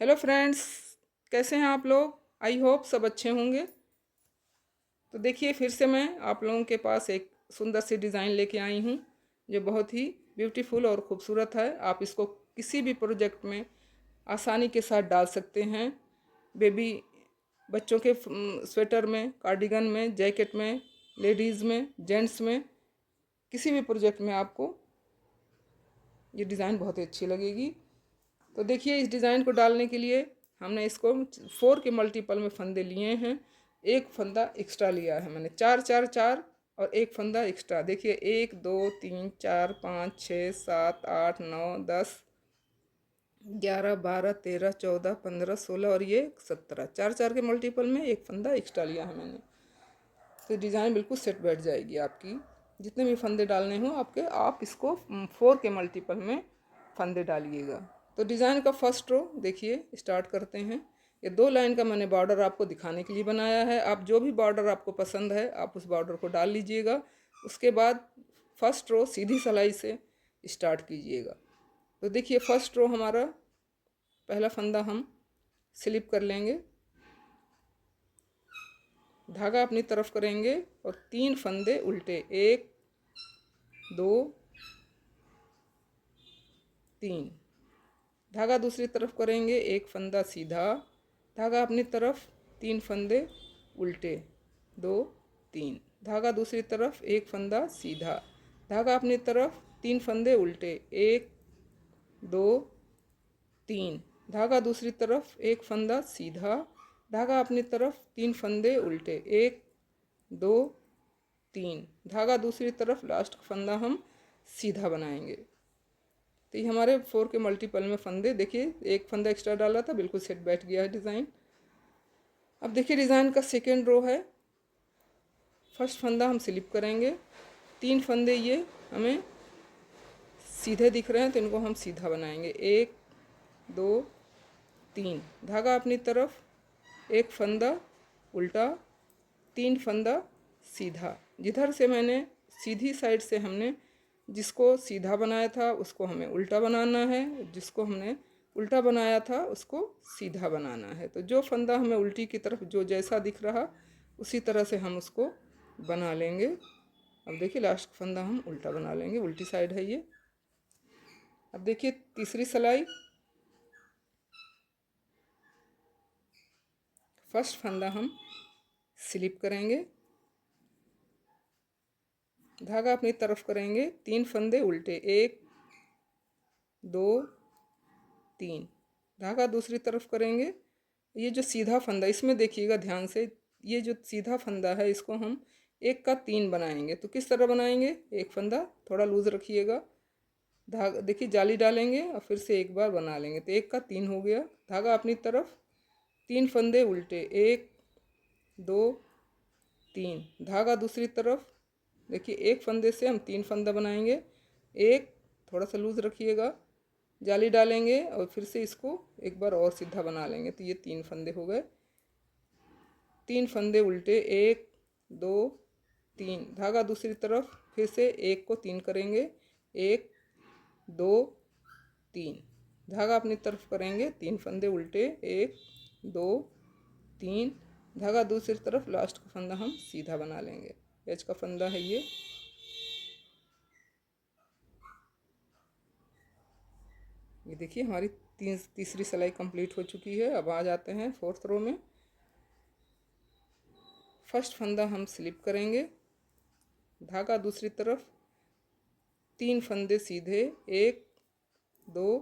Hello friends, कैसे हैं आप लोग। आई होप सब अच्छे होंगे। तो देखिए, फिर से मैं आप लोगों के पास एक सुंदर सी डिज़ाइन लेके आई हूँ जो बहुत ही ब्यूटीफुल और ख़ूबसूरत है। आप इसको किसी भी प्रोजेक्ट में आसानी के साथ डाल सकते हैं। बेबी बच्चों के स्वेटर में, कार्डिगन में, जैकेट में, लेडीज़ में, जेंट्स में, किसी भी प्रोजेक्ट में आपको ये डिज़ाइन बहुत ही अच्छी लगेगी। तो देखिए, इस डिज़ाइन को डालने के लिए हमने इसको 4 के मल्टीपल में फंदे लिए हैं। एक फंदा एक्स्ट्रा लिया है मैंने, 4 4 4 और एक फंदा एक्स्ट्रा। देखिए, 1 2 3 4 5 6 7 8 9 10 11 12 13 14 15 16 और ये 17, 4 4 के मल्टीपल में एक फंदा एक्स्ट्रा लिया है मैंने। तो डिज़ाइन बिल्कुल सेट बैठ जाएगी आपकी। जितने भी फंदे डालने हों आपके, आप इसको 4 के मल्टीपल में फंदे डालिएगा। तो डिज़ाइन का फर्स्ट रो देखिए, स्टार्ट करते हैं। ये 2 लाइन का मैंने बॉर्डर आपको दिखाने के लिए बनाया है। आप जो भी बॉर्डर आपको पसंद है आप उस बॉर्डर को डाल लीजिएगा। उसके बाद फर्स्ट रो सीधी सिलाई से स्टार्ट कीजिएगा। तो देखिए, फर्स्ट रो हमारा पहला फंदा हम स्लिप कर लेंगे, धागा अपनी तरफ करेंगे और 3 फंदे उल्टे, 1 2 3। धागा दूसरी तरफ करेंगे, एक फंदा सीधा, धागा अपनी तरफ, 3 फंदे उल्टे, 2 3। धागा दूसरी तरफ, एक फंदा सीधा, धागा अपनी तरफ, 3 फंदे उल्टे, 1 2 3। धागा दूसरी तरफ, एक फंदा सीधा, धागा अपनी तरफ, 3 फंदे उल्टे, 1 2 3। धागा दूसरी तरफ, लास्ट फंदा हम सीधा बनाएंगे। तो ये हमारे 4 के मल्टीपल में फंदे, देखिए एक फंदा एक्स्ट्रा डाला था, बिल्कुल सेट बैठ गया है डिज़ाइन। अब देखिए, डिज़ाइन का सेकेंड रो है। फर्स्ट फंदा हम स्लिप करेंगे, 3 फंदे ये हमें सीधे दिख रहे हैं तो इनको हम सीधा बनाएंगे, 1 2 3। धागा अपनी तरफ, एक फंदा उल्टा, 3 फंदा सीधा। जिधर से मैंने सीधी साइड से हमने जिसको सीधा बनाया था उसको हमें उल्टा बनाना है, जिसको हमने उल्टा बनाया था उसको सीधा बनाना है। तो जो फंदा हमें उल्टी की तरफ जो जैसा दिख रहा उसी तरह से हम उसको बना लेंगे। अब देखिए, लास्ट फंदा हम उल्टा बना लेंगे, उल्टी साइड है ये। अब देखिए, तीसरी सिलाई, फर्स्ट फंदा हम स्लिप करेंगे, धागा अपनी तरफ करेंगे, 3 फंदे उल्टे, 1 2 3। धागा दूसरी तरफ करेंगे। ये जो सीधा फंदा, इसमें देखिएगा ध्यान से, ये जो सीधा फंदा है इसको हम 1 का 3 बनाएंगे। तो किस तरह बनाएंगे, एक फंदा थोड़ा लूज रखिएगा, धागा देखिए जाली डालेंगे और फिर से एक बार बना लेंगे, तो 1 का 3 हो गया। धागा अपनी तरफ, 3 फंदे उल्टे, 1 2 3। धागा दूसरी तरफ, देखिए एक फंदे से हम 3 फंदा बनाएंगे, एक थोड़ा सा लूज रखिएगा, जाली डालेंगे और फिर से इसको एक बार और सीधा बना लेंगे। तो ये 3 फंदे हो गए, 3 फंदे उल्टे, 1 2 3। धागा दूसरी तरफ, फिर से 1 को 3 करेंगे, 1 2 3। धागा अपनी तरफ करेंगे, 3 फंदे उल्टे, 1 2 3। धागा दूसरी तरफ, लास्ट का फंदा हम सीधा बना लेंगे, एज का फंदा है ये। ये देखिए, हमारी तीसरी सिलाई कंप्लीट हो चुकी है। अब आ जाते हैं फोर्थ रो में। फर्स्ट फंदा हम स्लिप करेंगे, धागा दूसरी तरफ, 3 फंदे सीधे, 1 2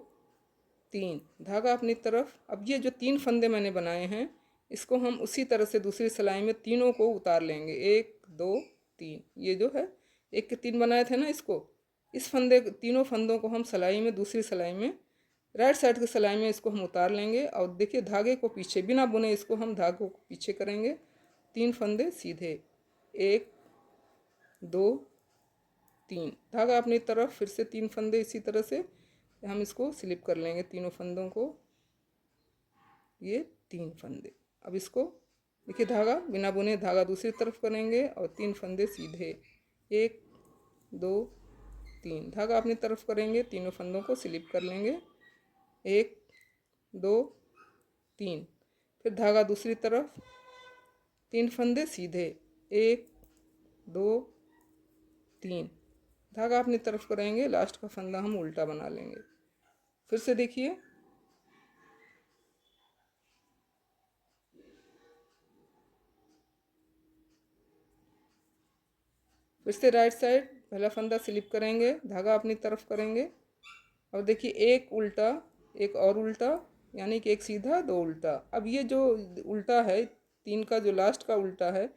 3। धागा अपनी तरफ। अब ये जो 3 फंदे मैंने बनाए हैं इसको हम उसी तरह से दूसरी सिलाई में तीनों को उतार लेंगे, 1 2 3। ये जो है 1 के 3 बनाए थे ना, इसको, इस फंदे, तीनों फंदों को हम सिलाई में, दूसरी सिलाई में, राइट साइड की सिलाई में इसको हम उतार लेंगे। और देखिए, धागे को पीछे बिना बुने इसको हम धागों को पीछे करेंगे, 3 फंदे सीधे, 1 2 3। धागा अपनी तरफ, फिर से 3 फंदे, इसी तरह से हम इसको स्लिप कर लेंगे तीनों फंदों को, ये 3 फंदे। अब इसको देखिए, धागा बिना बुने धागा दूसरी तरफ करेंगे और 3 फंदे सीधे, 1 2 3। धागा अपनी तरफ करेंगे, तीनों फंदों को स्लिप कर लेंगे, 1 2 तीन। फिर धागा दूसरी तरफ, तीन फंदे सीधे, एक दो तीन। धागा अपनी तरफ करेंगे, लास्ट का फंदा हम उल्टा बना लेंगे। फिर से देखिए, फिर से राइट साइड पहला फंदा स्लिप करेंगे, धागा अपनी तरफ करेंगे और देखिए एक उल्टा, एक और उल्टा, यानी कि एक सीधा दो उल्टा। अब ये जो उल्टा है, तीन का जो लास्ट का उल्टा है,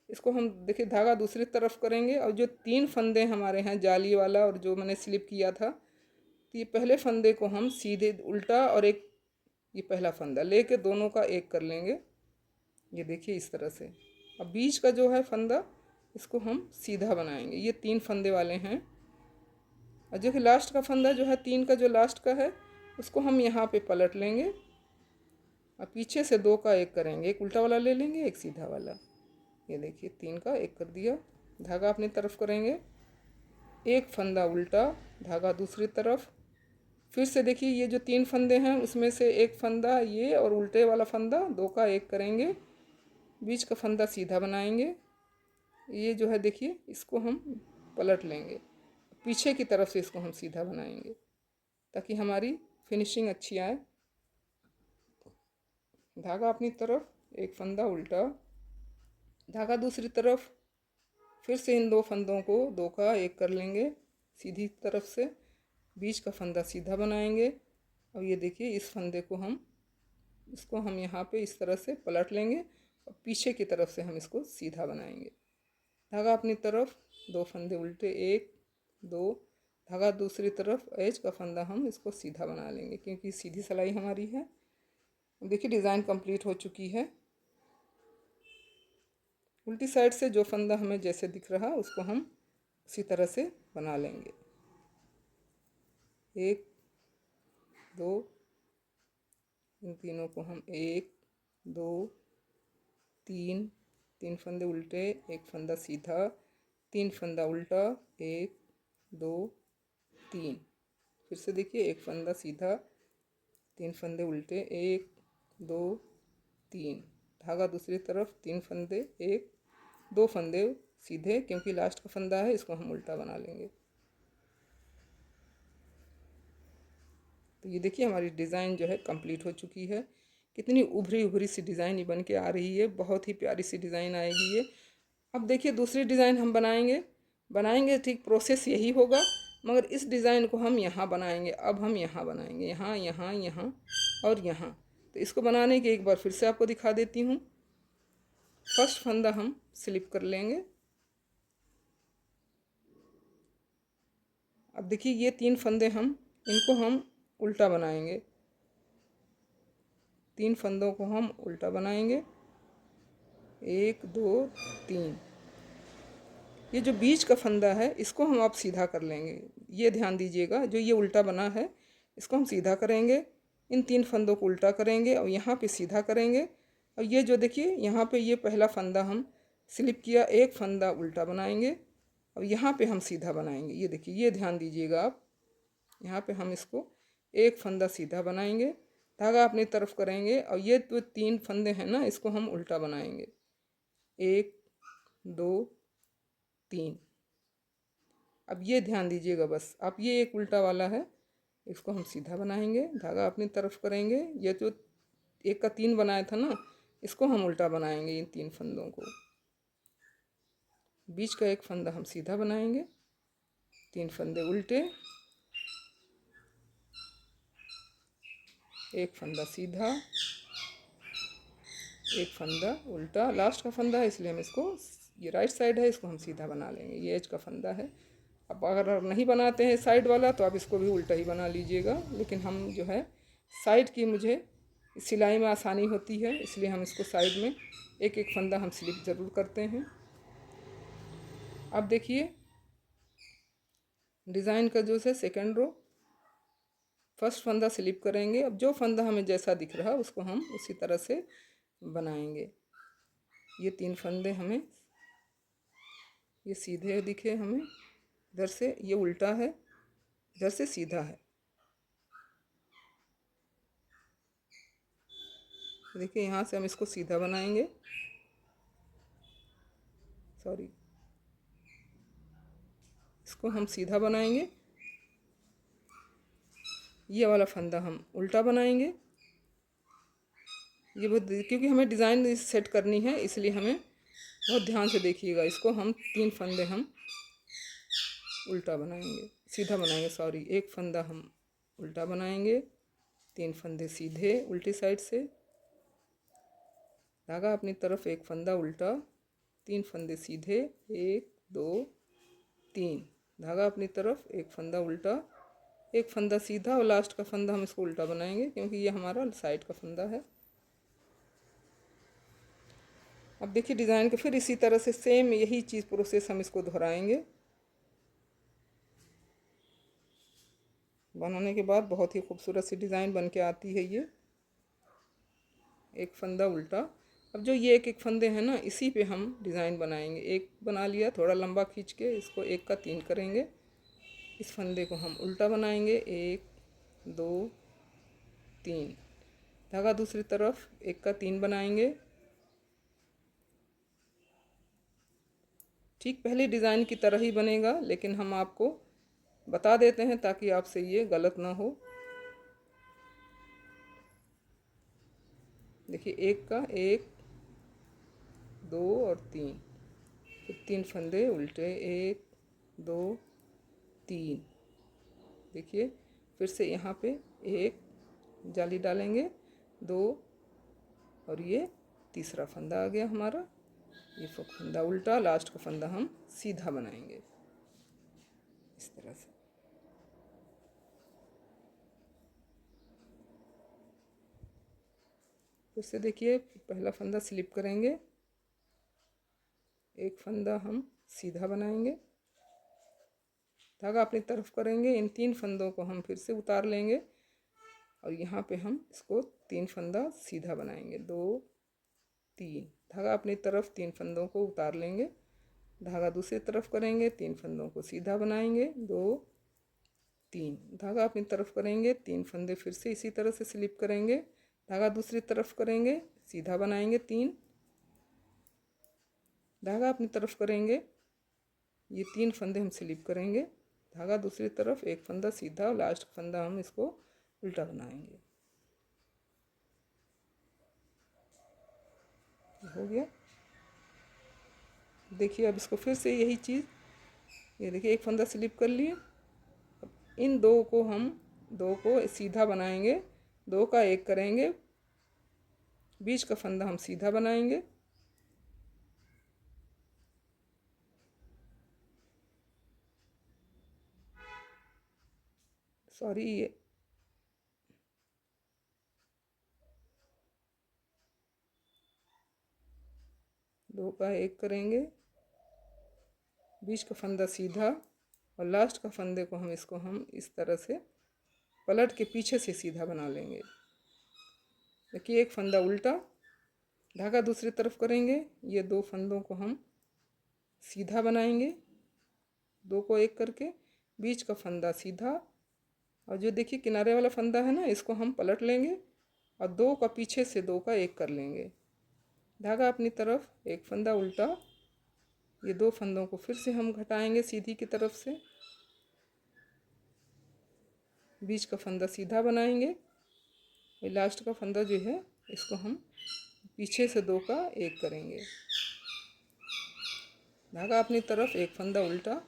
इसको हम देखिए धागा दूसरी तरफ करेंगे और जो तीन फंदे हमारे हैं जाली वाला और जो मैंने स्लिप किया था, तो ये पहले फंदे को हम सीधे उल्टा और एक ये पहला फंदा लेके दोनों का एक कर लेंगे। ये देखिए इस तरह से। अब बीच का जो है फंदा, इसको हम सीधा बनाएंगे। ये तीन फंदे वाले हैं और जो कि लास्ट का फंदा जो है तीन का जो लास्ट का है, उसको हम यहाँ पे पलट लेंगे और पीछे से दो का एक करेंगे। एक उल्टा वाला ले लेंगे, एक सीधा वाला। ये देखिए तीन का एक कर दिया। धागा अपनी तरफ करेंगे, एक फंदा उल्टा, धागा दूसरी तरफ। फिर से देखिए ये जो तीन फंदे हैं उसमें से एक फंदा ये और उल्टे वाला फंदा, दो का एक करेंगे, बीच का फंदा सीधा बनाएंगे। ये जो है देखिए इसको हम पलट लेंगे, पीछे की तरफ से इसको हम सीधा बनाएंगे ताकि हमारी फिनिशिंग अच्छी आए। धागा अपनी तरफ, एक फंदा उल्टा, धागा दूसरी तरफ। फिर से इन दो फंदों को दो का एक कर लेंगे सीधी तरफ से, बीच का फंदा सीधा बनाएंगे और ये देखिए इस फंदे को हम, इसको हम यहाँ पे इस तरह से पलट लेंगे और पीछे की तरफ से हम इसको सीधा बनाएंगे। धागा अपनी तरफ, दो फंदे उल्टे, एक दो, धागा दूसरी तरफ, एज का फंदा हम इसको सीधा बना लेंगे क्योंकि सीधी सिलाई हमारी है। देखिए डिज़ाइन कंप्लीट हो चुकी है। उल्टी साइड से जो फंदा हमें जैसे दिख रहा उसको हम उसी तरह से बना लेंगे। एक दो, इन तीनों को हम एक दो तीन, तीन फंदे उल्टे, एक फंदा सीधा, तीन फंदा उल्टा, एक दो तीन। फिर से देखिए एक फंदा सीधा, तीन फंदे उल्टे, एक दो तीन, धागा दूसरी तरफ, तीन फंदे, एक दो फंदे सीधे क्योंकि लास्ट का फंदा है, इसको हम उल्टा बना लेंगे। तो ये देखिए हमारी डिज़ाइन जो है कंप्लीट हो चुकी है। कितनी उभरी उभरी सी डिज़ाइन ये बन के आ रही है, बहुत ही प्यारी सी डिज़ाइन आएगी ये। अब देखिए दूसरी डिज़ाइन हम बनाएंगे ठीक प्रोसेस यही होगा, मगर इस डिज़ाइन को हम यहाँ बनाएंगे। अब हम यहाँ बनाएंगे, यहाँ यहाँ यहाँ और यहाँ। तो इसको बनाने के एक बार फिर से आपको दिखा देती हूँ। फर्स्ट फंदा हम स्लिप कर लेंगे। अब देखिए ये तीन फंदे इनको हम उल्टा बनाएंगे, तीन फंदों को हम उल्टा बनाएंगे, एक दो तीन। ये जो बीच का फंदा है इसको हम अब सीधा कर लेंगे। ये ध्यान दीजिएगा, जो ये उल्टा बना है इसको हम सीधा करेंगे, इन तीन फंदों को उल्टा करेंगे और यहाँ पे सीधा करेंगे। और ये जो देखिए यहाँ पे ये पहला फंदा हम स्लिप किया, एक फंदा उल्टा बनाएंगे और यहाँ पे हम सीधा बनाएंगे। ये देखिए, ये ध्यान दीजिएगा आप, यहाँ पे हम इसको एक फंदा सीधा बनाएंगे, धागा अपनी तरफ करेंगे और ये तो तीन फंदे हैं ना, इसको हम उल्टा बनाएंगे, एक दो तीन। अब ये ध्यान दीजिएगा बस, आप ये एक उल्टा वाला है इसको हम सीधा बनाएंगे, धागा अपनी तरफ करेंगे। ये जो एक का तीन बनाया था ना, इसको हम उल्टा बनाएंगे, इन तीन फंदों को। बीच का एक फंदा हम सीधा बनाएंगे, तीन फंदे उल्टे, एक फंदा सीधा, एक फंदा उल्टा। लास्ट का फंदा है इसलिए हम इसको, ये राइट साइड है, इसको हम सीधा बना लेंगे। ये एज का फंदा है। अब अगर नहीं बनाते हैं साइड वाला तो आप इसको भी उल्टा ही बना लीजिएगा, लेकिन हम जो है साइड की, मुझे सिलाई में आसानी होती है इसलिए हम इसको साइड में एक एक फंदा हम स्लिप ज़रूर करते हैं। अब देखिए डिज़ाइन का जो है सेकेंड रो, फर्स्ट फंदा स्लिप करेंगे। अब जो फंदा हमें जैसा दिख रहा उसको हम उसी तरह से बनाएंगे। ये तीन फंदे हमें ये सीधे दिखे, हमें इधर से ये उल्टा है, इधर से सीधा है। देखिए यहाँ से हम इसको सीधा बनाएंगे, सॉरी, इसको हम सीधा बनाएंगे। ये वाला फंदा हम उल्टा बनाएंगे। ये बहुत, क्योंकि हमें डिज़ाइन सेट करनी है इसलिए हमें बहुत ध्यान से देखिएगा। इसको हम 3 फंदे हम उल्टा बनाएंगे, सीधा बनाएंगे, सॉरी, एक फंदा हम उल्टा बनाएंगे, 3 फंदे सीधे उल्टी साइड से, धागा अपनी तरफ, एक फंदा उल्टा, 3 फंदे सीधे, 1 2 3, धागा अपनी तरफ, एक फंदा उल्टा, एक फंदा सीधा, और लास्ट का फंदा हम इसको उल्टा बनाएंगे क्योंकि ये हमारा साइड का फंदा है। अब देखिए डिज़ाइन के फिर इसी तरह से सेम यही चीज़ प्रोसेस हम इसको दोहराएंगे। बनाने के बाद बहुत ही खूबसूरत सी डिज़ाइन बन के आती है ये। एक फंदा उल्टा। अब जो ये एक एक फंदे हैं ना, इसी पे हम डिज़ाइन बनाएंगे। एक बना लिया, थोड़ा लंबा खींच के इसको 1 का 3 करेंगे। इस फंदे को हम उल्टा बनाएंगे, 1 2 3, धागा दूसरी तरफ 1 का 3 बनाएंगे। ठीक पहले डिज़ाइन की तरह ही बनेगा, लेकिन हम आपको बता देते हैं ताकि आपसे ये गलत ना हो। देखिए 1 का 1 2 और 3, फिर 3 फंदे उल्टे, 1 2 3। देखिए फिर से यहाँ पे 1 जाली डालेंगे, 2, और ये तीसरा फंदा आ गया हमारा। ये फंदा उल्टा, लास्ट का फंदा हम सीधा बनाएंगे इस तरह से। फिर से देखिए पहला फंदा स्लिप करेंगे, एक फंदा हम सीधा बनाएंगे, धागा अपनी तरफ करेंगे, इन 3 फंदों को हम फिर से उतार लेंगे, और यहाँ पे हम इसको 3 फंदा सीधा बनाएंगे, 2 3, धागा अपनी तरफ 3 फंदों को उतार लेंगे, धागा दूसरी तरफ करेंगे, 3 फंदों को सीधा बनाएंगे, 2 3, धागा अपनी तरफ करेंगे, 3 फंदे फिर से इसी तरह से स्लिप करेंगे, धागा दूसरी तरफ करेंगे, सीधा बनाएंगे, 3, धागा अपनी तरफ करेंगे, ये 3 फंदे हम स्लिप करेंगे, धागा दूसरी तरफ, एक फंदा सीधा, और लास्ट फंदा हम इसको उल्टा बनाएंगे। हो गया। देखिए अब इसको फिर से यही चीज़, ये देखिए एक फंदा स्लिप कर लिए। इन 2 को हम 2 को सीधा बनाएंगे, 2 का 1 करेंगे, बीच का फंदा हम सीधा बनाएंगे, सॉरी, ये 2 का 1 करेंगे, बीच का फंदा सीधा, और लास्ट का फंदे को हम इसको हम इस तरह से पलट के पीछे से सीधा बना लेंगे। देखिए एक फंदा उल्टा, धागा दूसरी तरफ करेंगे, ये 2 फंदों को हम सीधा बनाएंगे, 2 को 1 करके, बीच का फंदा सीधा, और जो देखिए किनारे वाला फंदा है ना, इसको हम पलट लेंगे, और 2 का पीछे से 2 का 1 कर लेंगे, धागा अपनी तरफ, एक फंदा उल्टा, ये 2 फंदों को फिर से हम घटाएंगे सीधी की तरफ से, बीच का फंदा सीधा बनाएंगे, ये लास्ट का फंदा जो है इसको हम पीछे से 2 का 1 करेंगे, धागा अपनी तरफ, एक फंदा उल्टा,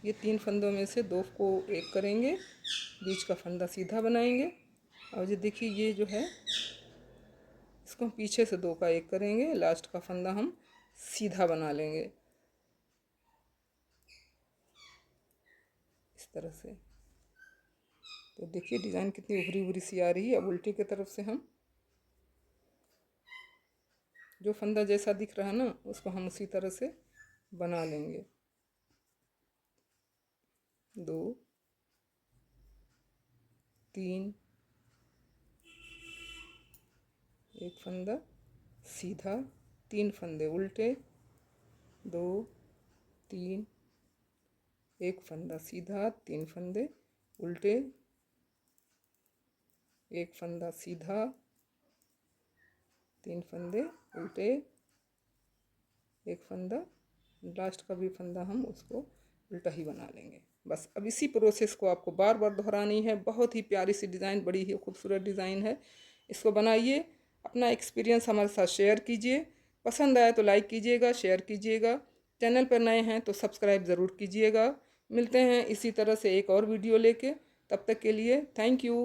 ये 3 फंदों में से 2 को 1 करेंगे, बीच का फंदा सीधा बनाएंगे, और ये देखिए ये जो है इसको हम पीछे से 2 का 1 करेंगे, लास्ट का फंदा हम सीधा बना लेंगे इस तरह से। तो देखिए डिज़ाइन कितनी उभरी उभरी सी आ रही है। अब उल्टी की तरफ से हम जो फंदा जैसा दिख रहा है ना, उसको हम उसी तरह से बना लेंगे, 2 3, एक फंदा सीधा, 3 फंदे उल्टे, 2 3, एक फंदा सीधा, 3 फंदे उल्टे, एक फंदा सीधा, 3 फंदे उल्टे, एक फंदा, लास्ट का भी फंदा हम उसको उल्टा ही बना लेंगे। बस अब इसी प्रोसेस को आपको बार बार दोहरानी है। बहुत ही प्यारी सी डिज़ाइन, बड़ी ही खूबसूरत डिज़ाइन है। इसको बनाइए, अपना एक्सपीरियंस हमारे साथ शेयर कीजिए। पसंद आए तो लाइक कीजिएगा, शेयर कीजिएगा। चैनल पर नए हैं तो सब्सक्राइब ज़रूर कीजिएगा। मिलते हैं इसी तरह से एक और वीडियो लेके। तब तक के लिए थैंक यू।